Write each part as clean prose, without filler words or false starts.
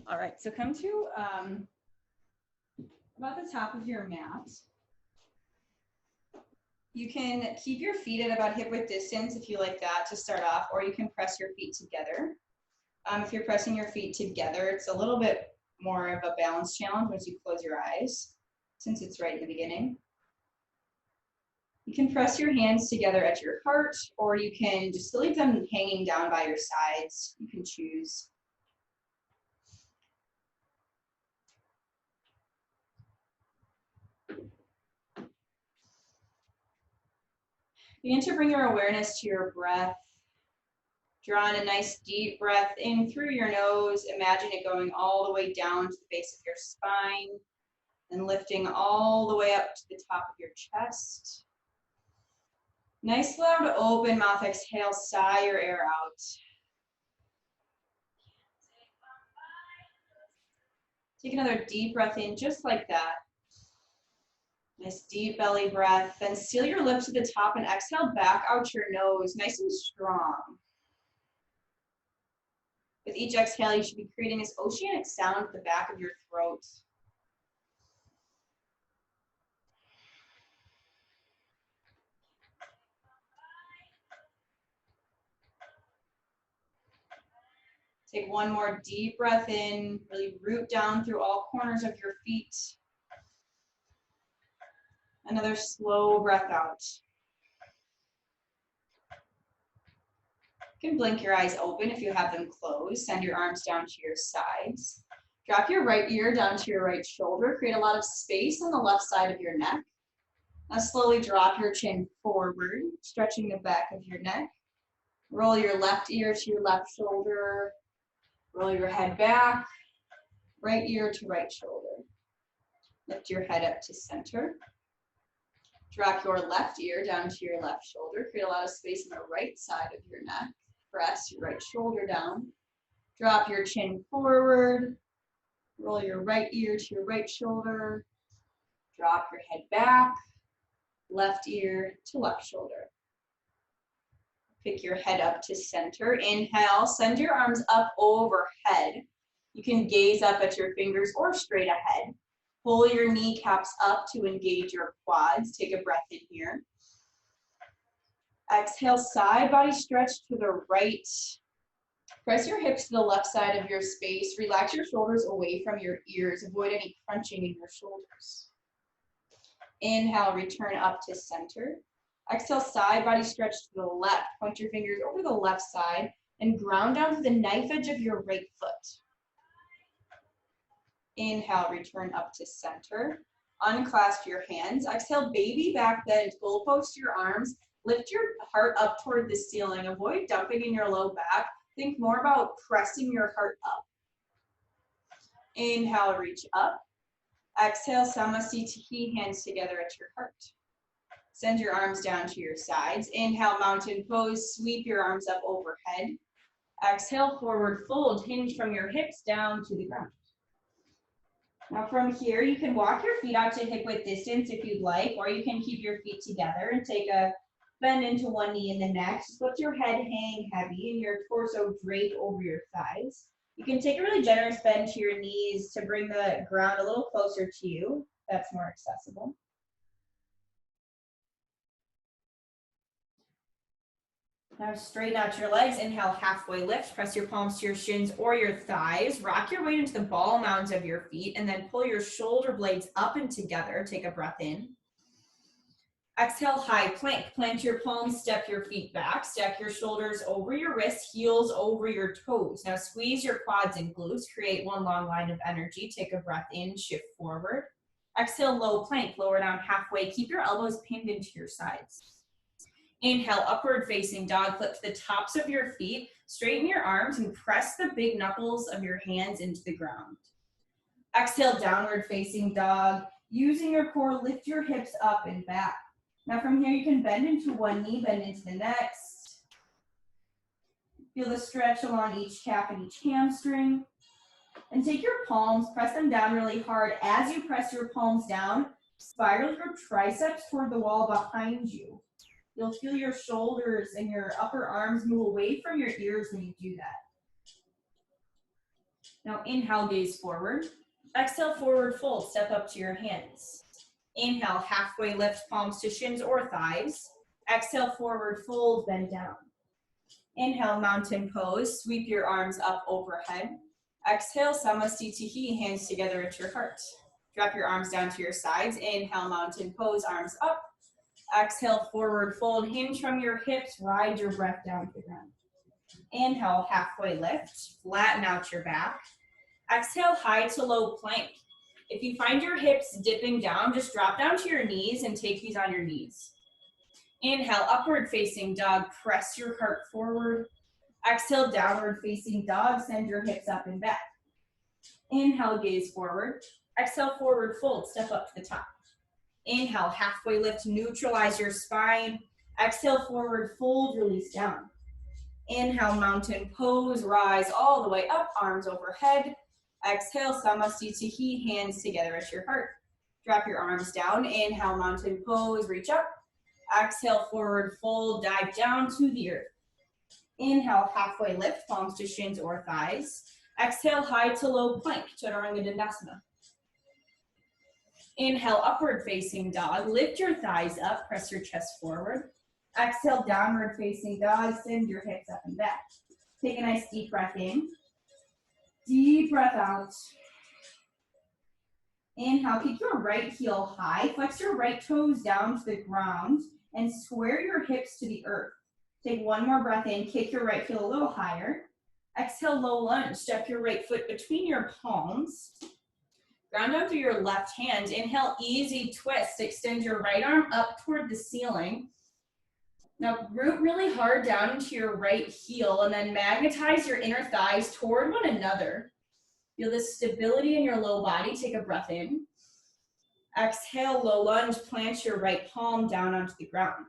All right, so come to about the top of your mat. You can keep your feet at about hip width distance if you like that to start off, or you can press your feet together. If you're pressing your feet together, it's a little bit more of a balance challenge once you close your eyes, since it's right in the beginning. You can press your hands together at your heart, or you can just leave them hanging down by your sides. You can choose. Begin to bring your awareness to your breath. Draw in a nice deep breath in through your nose. Imagine it going all the way down to the base of your spine and lifting all the way up to the top of your chest. Nice loud open mouth exhale, sigh your air out. Take another deep breath in just like that. Nice deep belly breath. Then seal your lips to the top and exhale back out your nose, nice and strong. With each exhale, you should be creating this oceanic sound at the back of your throat. Take one more deep breath in, really root down through all corners of your feet. Another slow breath out. You can blink your eyes open if you have them closed. Send your arms down to your sides. Drop your right ear down to your right shoulder. Create a lot of space on the left side of your neck. Now slowly drop your chin forward, stretching the back of your neck. Roll your left ear to your left shoulder. Roll your head back, right ear to right shoulder. Lift your head up to center. Drop your left ear down to your left shoulder. Create a lot of space on the right side of your neck. Press your right shoulder down. Drop your chin forward. Roll your right ear to your right shoulder. Drop your head back. Left ear to left shoulder. Pick your head up to center. Inhale, send your arms up overhead. You can gaze up at your fingers or straight ahead. Pull your kneecaps up to engage your quads. Take a breath in here. Exhale, side body stretch to the right. Press your hips to the left side of your space. Relax your shoulders away from your ears. Avoid any crunching in your shoulders. Inhale, return up to center. Exhale, side body stretch to the left. Point your fingers over the left side and ground down to the knife edge of your right foot. Inhale, return up to center. Unclasp your hands. Exhale, baby back bend. Goalpost your arms. Lift your heart up toward the ceiling. Avoid dumping in your low back. Think more about pressing your heart up. Inhale, reach up. Exhale, Samasthiti, hands together at your heart. Send your arms down to your sides. Inhale, mountain pose. Sweep your arms up overhead. Exhale, forward fold. Hinge from your hips down to the ground. Now from here, you can walk your feet out to hip width distance if you'd like, or you can keep your feet together and take a bend into one knee in the next. Just let your head hang heavy and your torso drape over your thighs. You can take a really generous bend to your knees to bring the ground a little closer to you. That's more accessible. Now straighten out your legs. Inhale, halfway lift. Press your palms to your shins or your thighs. Rock your weight into the ball mounds of your feet and then pull your shoulder blades up and together. Take a breath in. Exhale, high plank. Plant your palms, step your feet back. Stack your shoulders over your wrists, heels over your toes. Now squeeze your quads and glutes. Create one long line of energy. Take a breath in, shift forward. Exhale, low plank. Lower down halfway. Keep your elbows pinned into your sides. Inhale, upward facing dog. Flip to the tops of your feet. Straighten your arms and press the big knuckles of your hands into the ground. Exhale, downward facing dog. Using your core, lift your hips up and back. Now from here, you can bend into one knee, bend into the next. Feel the stretch along each calf and each hamstring. And take your palms, press them down really hard. As you press your palms down, spiral your triceps toward the wall behind you. You'll feel your shoulders and your upper arms move away from your ears when you do that. Now inhale, gaze forward. Exhale, forward fold, step up to your hands. Inhale, halfway lift, palms to shins or thighs. Exhale, forward fold, bend down. Inhale, mountain pose, sweep your arms up overhead. Exhale, Samastitihi, hands together at your heart. Drop your arms down to your sides. Inhale, mountain pose, arms up. Exhale, forward fold, hinge from your hips, ride your breath down to the ground. Inhale, halfway lift, flatten out your back. Exhale, high to low plank. If you find your hips dipping down, just drop down to your knees and take these on your knees. Inhale, upward facing dog, press your heart forward. Exhale, downward facing dog, send your hips up and back. Inhale, gaze forward. Exhale, forward fold, step up to the top. Inhale, halfway lift, neutralize your spine. Exhale, forward fold, release down. Inhale, mountain pose, rise all the way up, arms overhead. Exhale, Samastitihi, hands together at your heart. Drop your arms down. Inhale, mountain pose, reach up. Exhale, forward fold, dive down to the earth. Inhale, halfway lift, palms to shins or thighs. Exhale, high to low plank, Chaturanga Dandasana. Inhale, upward facing dog, lift your thighs up, press your chest forward. Exhale, downward facing dog, send your hips up and back. Take a nice deep breath in. Deep breath out. Inhale, keep your right heel high, flex your right toes down to the ground, and square your hips to the earth. Take one more breath in, kick your right heel a little higher. Exhale, low lunge, step your right foot between your palms. Ground down through your left hand. Inhale, easy twist. Extend your right arm up toward the ceiling. Now root really hard down into your right heel and then magnetize your inner thighs toward one another. Feel the stability in your low body. Take a breath in. Exhale, low lunge, plant your right palm down onto the ground.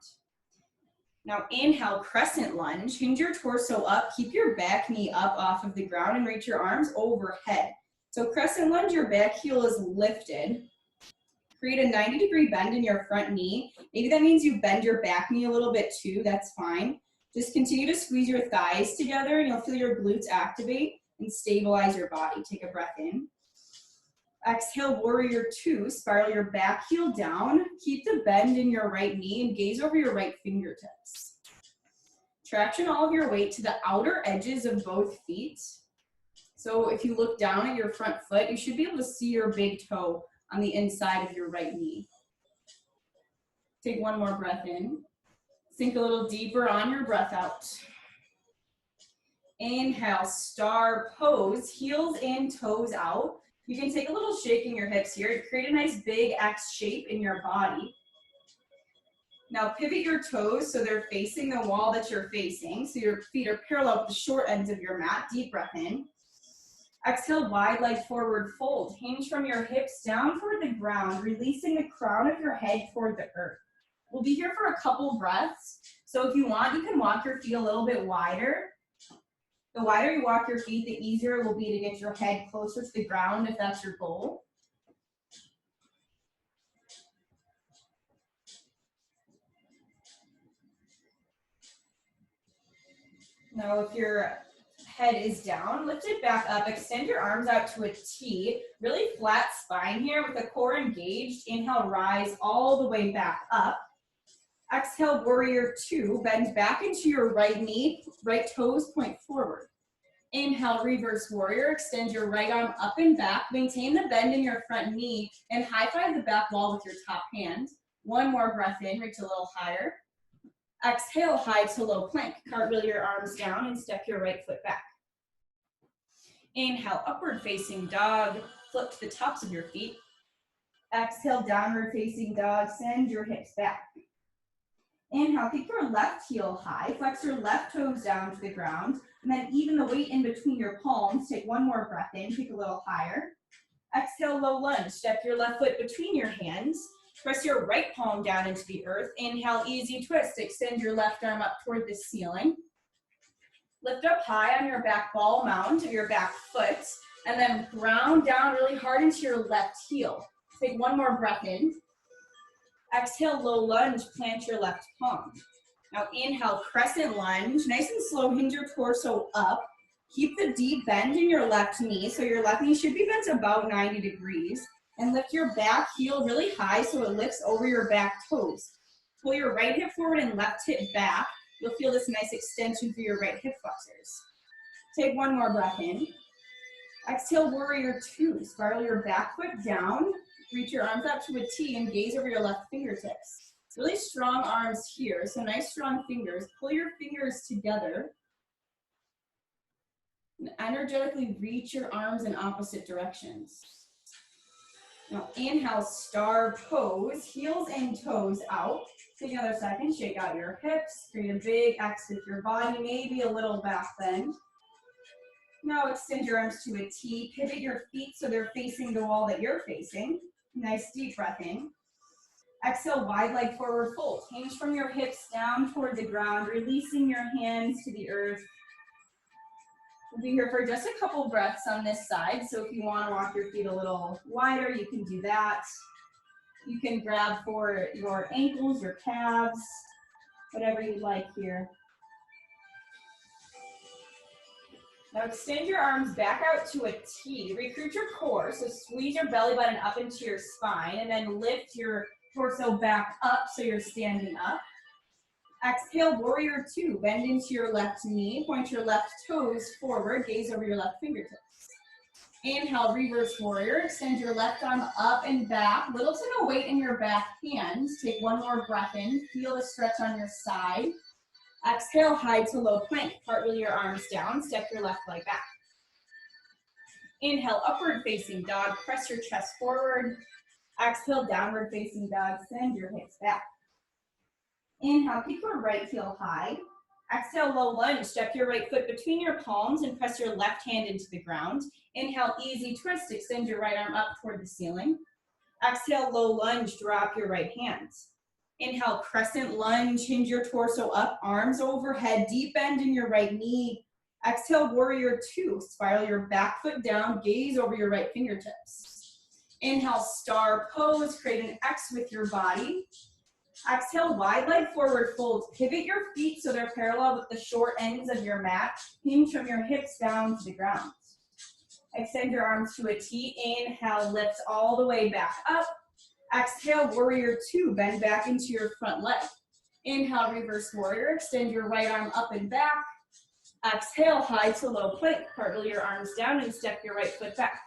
Now inhale, crescent lunge. Hinge your torso up. Keep your back knee up off of the ground and reach your arms overhead. So crescent lunge, your back heel is lifted. Create a 90-degree bend in your front knee. Maybe that means you bend your back knee a little bit too, that's fine. Just continue to squeeze your thighs together and you'll feel your glutes activate and stabilize your body. Take a breath in. Exhale, warrior two, spiral your back heel down. Keep the bend in your right knee and gaze over your right fingertips. Traction all of your weight to the outer edges of both feet. So if you look down at your front foot, you should be able to see your big toe on the inside of your right knee. Take one more breath in. Sink a little deeper on your breath out. Inhale, star pose, heels in, toes out. You can take a little shake in your hips here. Create a nice big X shape in your body. Now pivot your toes so they're facing the wall that you're facing. So your feet are parallel with the short ends of your mat. Deep breath in. Exhale, wide leg forward fold. Hinge from your hips down toward the ground, releasing the crown of your head toward the earth. We'll be here for a couple breaths. So if you want, you can walk your feet a little bit wider. The wider you walk your feet, the easier it will be to get your head closer to the ground if that's your goal. Now if your head is down, lift it back up, extend your arms out to a T, really flat spine here with the core engaged. Inhale, rise all the way back up. Exhale, warrior two, bend back into your right knee, right toes point forward. Inhale, reverse warrior, extend your right arm up and back, maintain the bend in your front knee, and high five the back wall with your top hand. One more breath in, reach a little higher. Exhale, high to low plank. Cartwheel your arms down and step your right foot back. Inhale, upward facing dog. Flip to the tops of your feet. Exhale, downward facing dog. Send your hips back. Inhale, keep your left heel high. Flex your left toes down to the ground. And then even the weight in between your palms. Take one more breath in. Take a little higher. Exhale, low lunge. Step your left foot between your hands. Press your right palm down into the earth. Inhale, easy twist. Extend your left arm up toward the ceiling. Lift up high on your back ball mound of your back foot. And then ground down really hard into your left heel. Take one more breath in. Exhale, low lunge. Plant your left palm. Now inhale, crescent lunge. Nice and slow, hinge your torso up. Keep the deep bend in your left knee. So your left knee should be bent about 90 degrees. And lift your back heel really high so it lifts over your back toes. Pull your right hip forward and left hip back. You'll feel this nice extension through your right hip flexors. Take one more breath in. Exhale, warrior two. Spiral your back foot down. Reach your arms out to a T and gaze over your left fingertips. Really strong arms here, so nice strong fingers. Pull your fingers together. And energetically reach your arms in opposite directions. Now inhale, star pose, heels and toes out. Take another second, shake out your hips, create a big X with your body, maybe a little back bend. Now extend your arms to a T, pivot your feet so they're facing the wall that you're facing. Nice deep breath in. Exhale, wide leg forward fold. Hinge from your hips down toward the ground, releasing your hands to the earth. We'll be here for just a couple breaths on this side, so if you want to walk your feet a little wider, you can do that. You can grab for your ankles, your calves, whatever you'd like here. Now extend your arms back out to a T. Recruit your core, so squeeze your belly button up into your spine, and then lift your torso back up so you're standing up. Exhale, warrior two. Bend into your left knee, point your left toes forward, gaze over your left fingertips. Inhale, reverse warrior. Extend your left arm up and back. Little to no weight in your back hands. Take one more breath in. Feel the stretch on your side. Exhale, high to low plank. Cartwheel your arms down. Step your left leg back. Inhale, upward facing dog. Press your chest forward. Exhale, downward facing dog. Send your hips back. Inhale, keep your right heel high. Exhale, low lunge. Step your right foot between your palms and press your left hand into the ground. Inhale, easy twist. Extend your right arm up toward the ceiling. Exhale, low lunge. Drop your right hand. Inhale, crescent lunge. Hinge your torso up, arms overhead. Deep bend in your right knee. Exhale, warrior two. Spiral your back foot down. Gaze over your right fingertips. Inhale, star pose. Create an X with your body. Exhale, wide leg forward fold. Pivot your feet so they're parallel with the short ends of your mat. Hinge from your hips down to the ground. Extend your arms to a T. Inhale, lift all the way back up. Exhale, warrior two. Bend back into your front leg. Inhale, reverse warrior. Extend your right arm up and back. Exhale, high to low plank. Cartwheel your arms down and step your right foot back.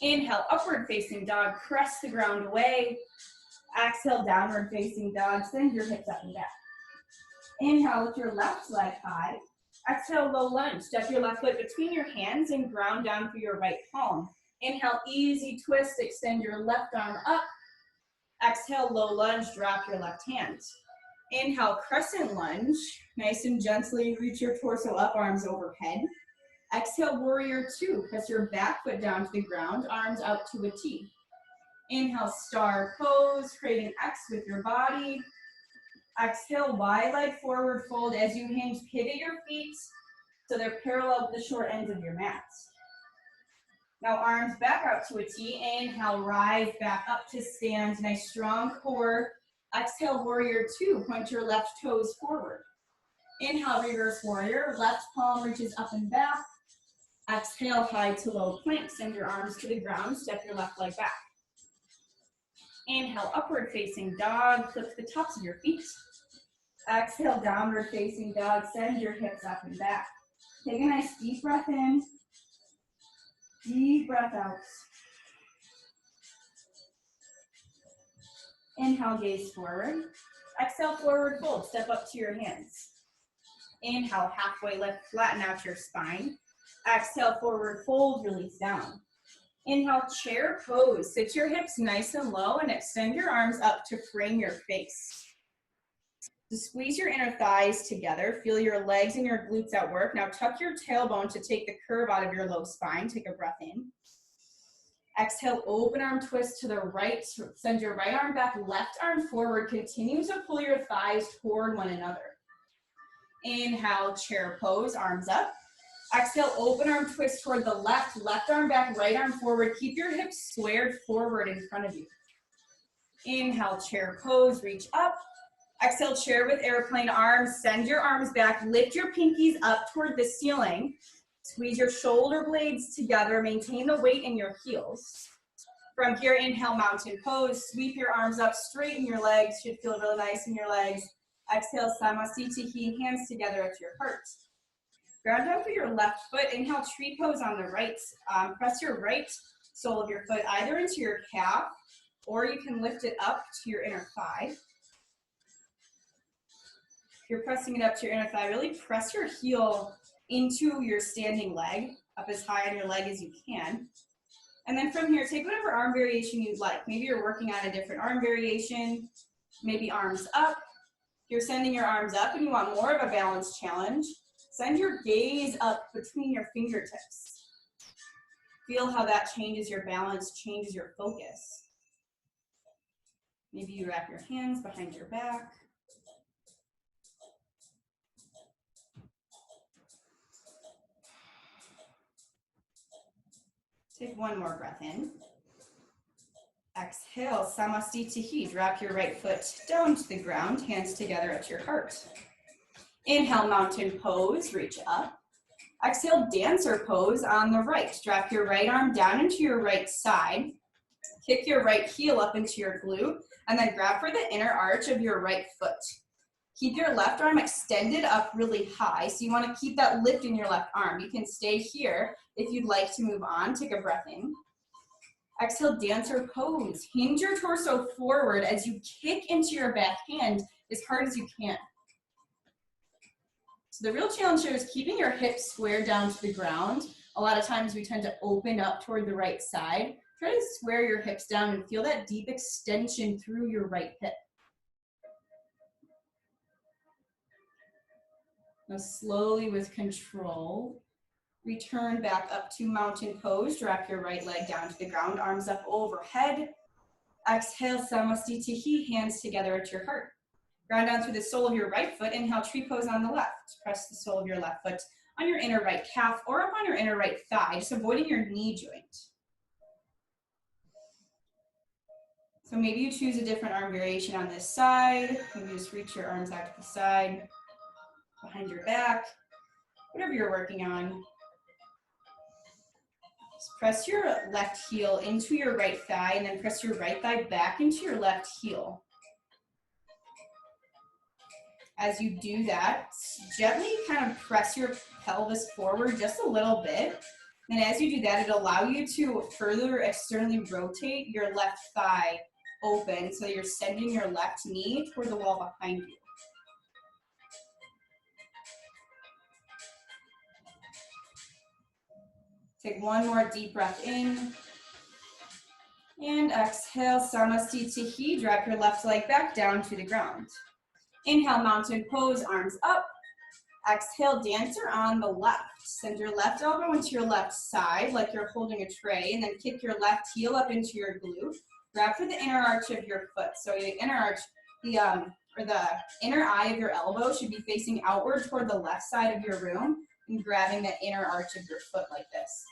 Inhale, upward facing dog. Press the ground away. Exhale, downward facing dog. Send your hips up and back. Inhale, lift your left leg high. Exhale, low lunge. Step your left foot between your hands and ground down through your right palm. Inhale, easy twist. Extend your left arm up. Exhale, low lunge. Drop your left hand. Inhale, crescent lunge. Nice and gently reach your torso up, arms overhead. Exhale, warrior two. Press your back foot down to the ground, arms out to a T. Inhale, star pose, create an X with your body. Exhale, wide leg forward fold. As you hinge, pivot your feet so they're parallel with the short ends of your mat. Now arms back out to a T. Inhale, rise back up to stand. Nice strong core. Exhale, warrior two. Point your left toes forward. Inhale, reverse warrior. Left palm reaches up and back. Exhale, high to low plank. Send your arms to the ground. Step your left leg back. Inhale, upward facing dog. Flip the tops of your feet. Exhale, downward facing dog. Send your hips up and back. Take a nice deep breath in. Deep breath out. Inhale, gaze forward. Exhale, forward fold. Step up to your hands. Inhale, halfway lift, flatten out your spine. Exhale, forward fold, release down. Inhale, chair pose. Sit your hips nice and low and extend your arms up to frame your face. So squeeze your inner thighs together. Feel your legs and your glutes at work. Now tuck your tailbone to take the curve out of your low spine. Take a breath in. Exhale, open arm twist to the right. Send your right arm back, left arm forward. Continue to pull your thighs toward one another. Inhale, chair pose, arms up. Exhale, open arm twist toward the left, left arm back, right arm forward. Keep your hips squared forward in front of you. Inhale, chair pose, reach up. Exhale, chair with airplane arms. Send your arms back. Lift your pinkies up toward the ceiling. Squeeze your shoulder blades together. Maintain the weight in your heels. From here, inhale, mountain pose. Sweep your arms up, straighten your legs. Should feel really nice in your legs. Exhale, samasthiti, hands together at your heart. Ground down through your left foot. Inhale, tree pose on the right. Press your right sole of your foot either into your calf, or you can lift it up to your inner thigh. If you're pressing it up to your inner thigh, really press your heel into your standing leg, up as high on your leg as you can. And then from here, take whatever arm variation you'd like. Maybe you're working on a different arm variation, maybe arms up. If you're sending your arms up and you want more of a balance challenge, send your gaze up between your fingertips. Feel how that changes your balance, changes your focus. Maybe you wrap your hands behind your back. Take one more breath in. Exhale, samasthiti. Drop your right foot down to the ground, hands together at your heart. Inhale, mountain pose, reach up. Exhale, dancer pose on the right. Drop your right arm down into your right side. Kick your right heel up into your glute, and then grab for the inner arch of your right foot. Keep your left arm extended up really high, so you want to keep that lift in your left arm. You can stay here if you'd like to move on. Take a breath in. Exhale, dancer pose. Hinge your torso forward as you kick into your back hand as hard as you can. So the real challenge here is keeping your hips squared down to the ground. A lot of times we tend to open up toward the right side. Try to square your hips down and feel that deep extension through your right hip. Now slowly with control, return back up to mountain pose. Drop your right leg down to the ground, arms up overhead. Exhale, samasthiti, hands together at your heart. Ground down through the sole of your right foot. Inhale, tree pose on the left. Press the sole of your left foot on your inner right calf or up on your inner right thigh, just avoiding your knee joint. So maybe you choose a different arm variation on this side. Maybe just reach your arms out to the side, behind your back, whatever you're working on. Just press your left heel into your right thigh and then press your right thigh back into your left heel. As you do that, gently kind of press your pelvis forward just a little bit. And as you do that, it'll allow you to further externally rotate your left thigh open so you're sending your left knee toward the wall behind you. Take one more deep breath in. And exhale, samasthiti. Drop your left leg back down to the ground. Inhale, mountain pose, arms up. Exhale, dancer on the left. Send your left elbow into your left side like you're holding a tray, and then kick your left heel up into your glute. Grab for the inner arch of your foot. So the inner arch, the inner eye of your elbow should be facing outward toward the left side of your room and grabbing the inner arch of your foot like this.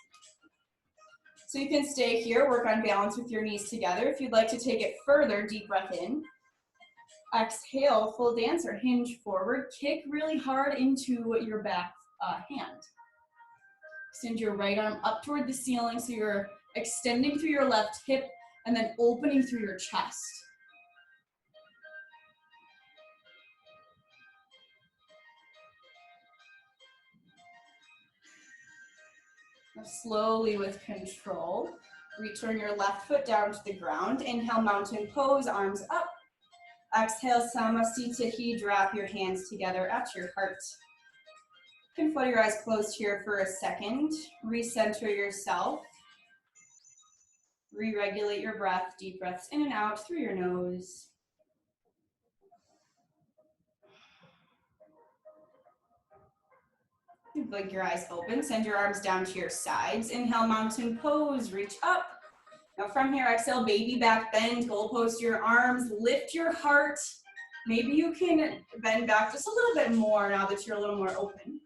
So you can stay here, work on balance with your knees together. If you'd like to take it further, deep breath in. Exhale, full dancer, hinge forward, kick really hard into your back hand. Extend your right arm up toward the ceiling so you're extending through your left hip and then opening through your chest. Now slowly with control, return your left foot down to the ground. Inhale, mountain pose, arms up. Exhale, samasthiti, drop your hands together at your heart. You can float your eyes closed here for a second. Recenter yourself. Re-regulate your breath, deep breaths in and out through your nose. Blink your eyes open, send your arms down to your sides. Inhale, mountain pose, reach up. Now from here, exhale, baby back bend, goalpost your arms, lift your heart. Maybe you can bend back just a little bit more now that you're a little more open.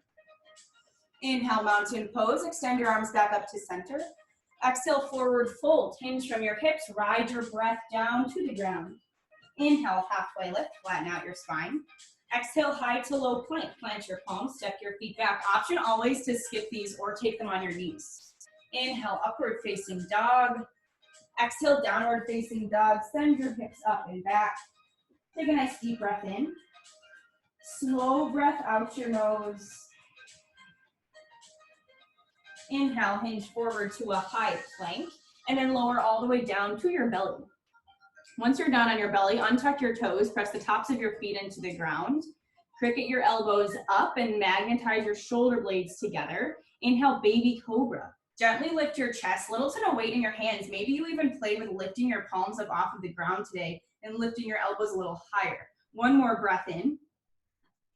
Inhale, mountain pose, extend your arms back up to center. Exhale, forward fold, hinge from your hips, ride your breath down to the ground. Inhale, halfway lift, flatten out your spine. Exhale, high to low plank. Plant your palms, step your feet back. Option always to skip these or take them on your knees. Inhale, upward facing dog. Exhale, downward facing dog. Send your hips up and back. Take a nice deep breath in. Slow breath out your nose. Inhale, hinge forward to a high plank, and then lower all the way down to your belly. Once you're down on your belly, untuck your toes, press the tops of your feet into the ground. Cricket your elbows up and magnetize your shoulder blades together. Inhale, baby cobra. Gently lift your chest, little to no weight in your hands. Maybe you even play with lifting your palms up off of the ground today and lifting your elbows a little higher. One more breath in.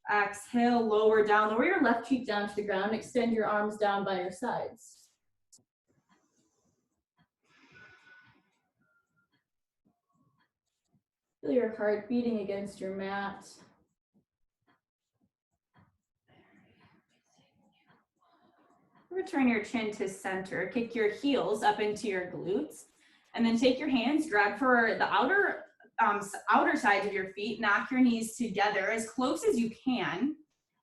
Exhale, lower down. Lower your left cheek down to the ground. Extend your arms down by your sides. Feel your heart beating against your mat. Return your chin to center. Kick your heels up into your glutes. And then take your hands, grab for the outer sides of your feet. Knock your knees together as close as you can.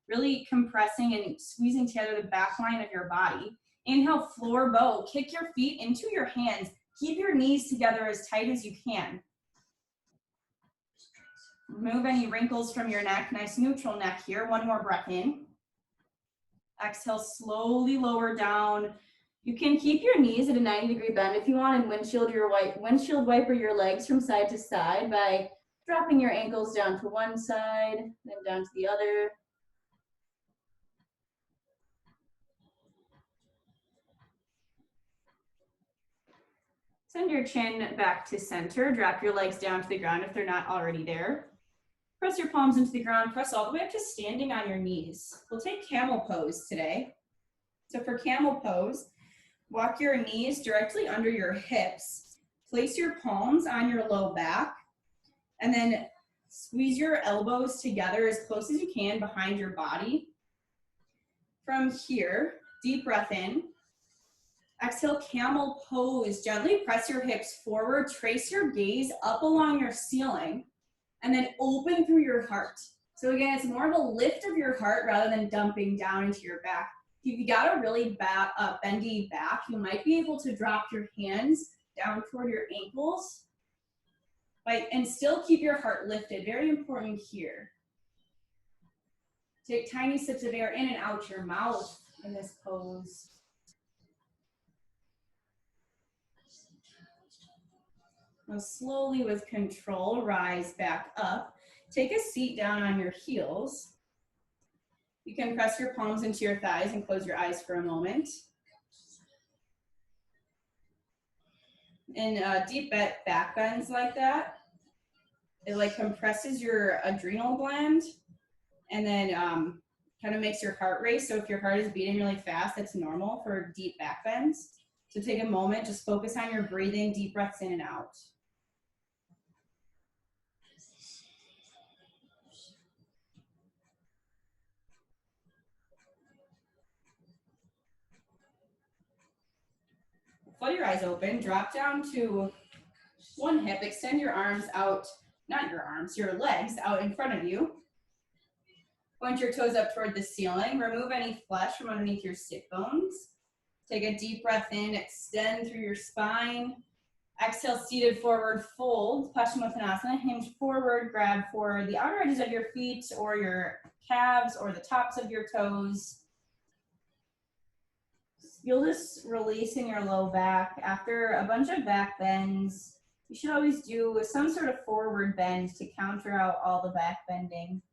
Really compressing and squeezing together the back line of your body. Inhale, floor bow. Kick your feet into your hands. Keep your knees together as tight as you can. Remove any wrinkles from your neck. Nice neutral neck here. One more breath in. Exhale, slowly lower down. You can keep your knees at a 90-degree bend if you want, and windshield wiper your legs from side to side by dropping your ankles down to one side, then down to the other. Send your chin back to center. Drop your legs down to the ground if they're not already there. Press your palms into the ground. Press all the way up to standing on your knees. We'll take camel pose today. So for camel pose, walk your knees directly under your hips. Place your palms on your low back. And then squeeze your elbows together as close as you can behind your body. From here, deep breath in. Exhale, camel pose. Gently press your hips forward. Trace your gaze up along your ceiling. And then open through your heart. So again, it's more of a lift of your heart rather than dumping down into your back. If you got a really bendy back, you might be able to drop your hands down toward your ankles, right? And still keep your heart lifted. Very important here. Take tiny sips of air in and out your mouth in this pose. Now slowly with control, rise back up. Take a seat down on your heels. You can press your palms into your thighs and close your eyes for a moment. And deep back bends like that, it like compresses your adrenal gland and then kind of makes your heart race. So if your heart is beating really fast, that's normal for deep back bends. So take a moment, just focus on your breathing, deep breaths in and out. Flutter your eyes open, drop down to one hip, extend your arms out, not your arms, your legs out in front of you. Point your toes up toward the ceiling. Remove any flesh from underneath your sit bones. Take a deep breath in, extend through your spine. Exhale, seated forward fold, Paschimottanasana. Hinge forward, grab for the outer edges of your feet or your calves or the tops of your toes. Feel this release in your low back. After a bunch of back bends, you should always do some sort of forward bend to counter out all the back bending.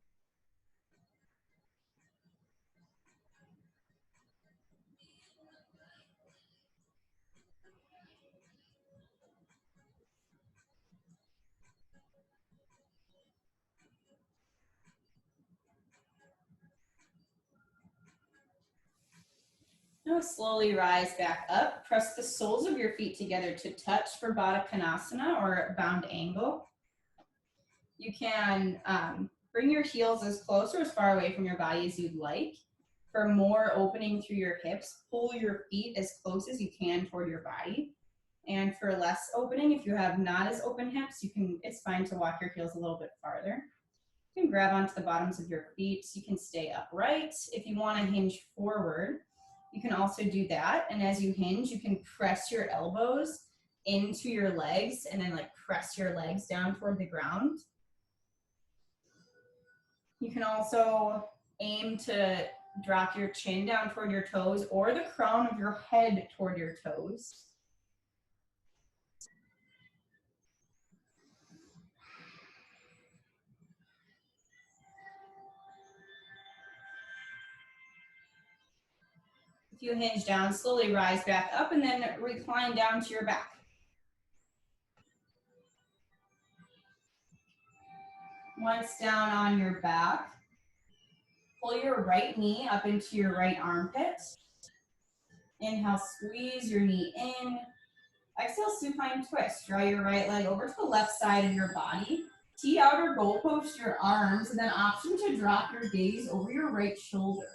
Now slowly rise back up. Press the soles of your feet together to touch for Baddha Konasana or bound angle. You can bring your heels as close or as far away from your body as you'd like. For more opening through your hips, pull your feet as close as you can toward your body. And for less opening, if you have not as open hips, it's fine to walk your heels a little bit farther. You can grab onto the bottoms of your feet so you can stay upright. If you want to hinge forward, you can also do that. And as you hinge, you can press your elbows into your legs and then like press your legs down toward the ground. You can also aim to drop your chin down toward your toes or the crown of your head toward your toes. If you hinge down, slowly rise back up and then recline down to your back. Once down on your back, pull your right knee up into your right armpit. Inhale, squeeze your knee in. Exhale, supine twist. Draw your right leg over to the left side of your body. Tee out or goal post your arms, and then option to drop your gaze over your right shoulder.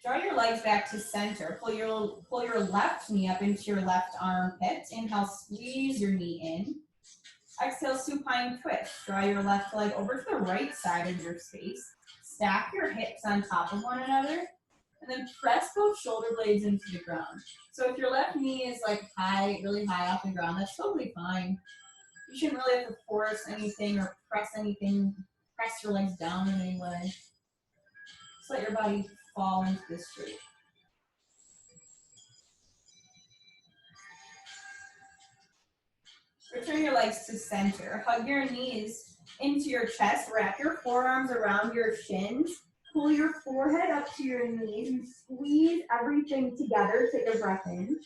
Draw your legs back to center. Pull your left knee up into your left armpit. Inhale, squeeze your knee in. Exhale, supine twist. Draw your left leg over to the right side of your space. Stack your hips on top of one another. And then press both shoulder blades into the ground. So if your left knee is like high, really high off the ground, that's totally fine. You shouldn't really have to force anything or press anything, press your legs down in any way. Just let your body fall into this shape. Return your legs to center. Hug your knees into your chest. Wrap your forearms around your shins. Pull your forehead up to your knees and squeeze everything together. Take a breath in.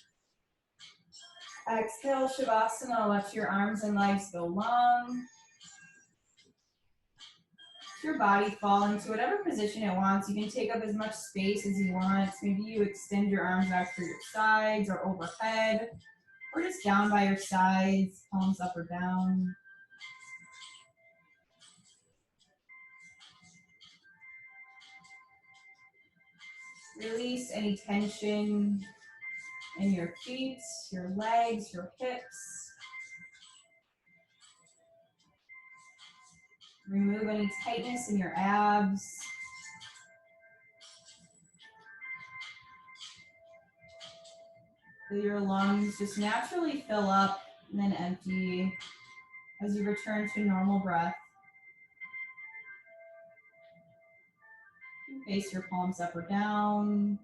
Exhale, Shavasana. Let your arms and legs go long. Let your body fall into whatever position it wants. You can take up as much space as you want. Maybe you extend your arms out to your sides or overhead, or just down by your sides, palms up or down. Release any tension in your feet, your legs, your hips. Remove any tightness in your abs. Feel your lungs just naturally fill up and then empty as you return to normal breath. Face your palms up or down.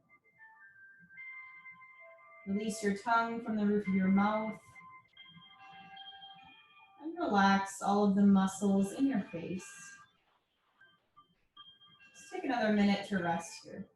Release your tongue from the roof of your mouth. And relax all of the muscles in your face. Just take another minute to rest here.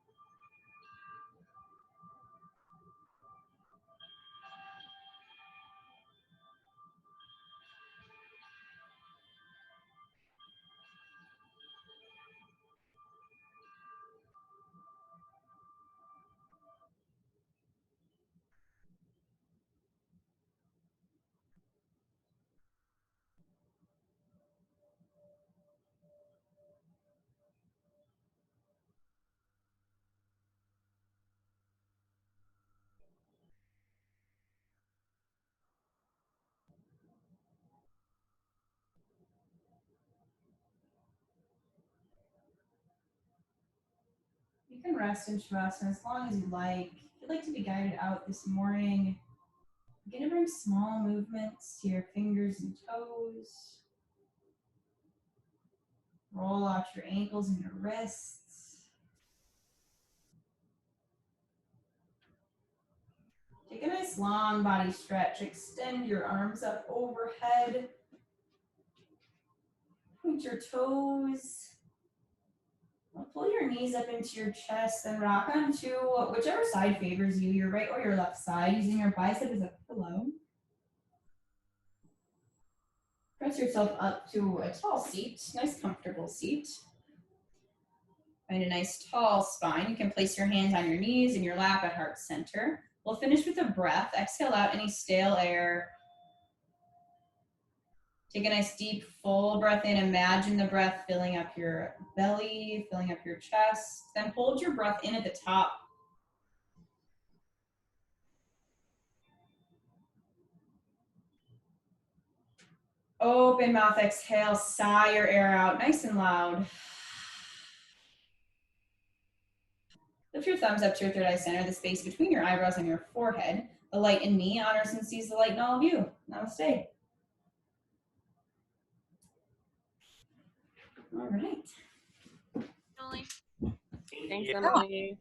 You can rest in Shavasana as long as you like. If you'd like to be guided out this morning, begin to bring small movements to your fingers and toes. Roll out your ankles and your wrists. Take a nice long body stretch. Extend your arms up overhead. Point your toes. Pull your knees up into your chest and rock onto whichever side favors you, your right or your left side, using your bicep as a pillow. Press yourself up to a tall seat, nice comfortable seat. Find a nice tall spine. You can place your hands on your knees and your lap at heart center. We'll finish with a breath. Exhale out any stale air. Take a nice deep full breath in. Imagine the breath filling up your belly, filling up your chest. Then hold your breath in at the top. Open mouth, exhale, sigh your air out nice and loud. Lift your thumbs up to your third eye center, the space between your eyebrows and your forehead. The light in me honors and sees the light in all of you. Namaste. All right. Thanks, Emily.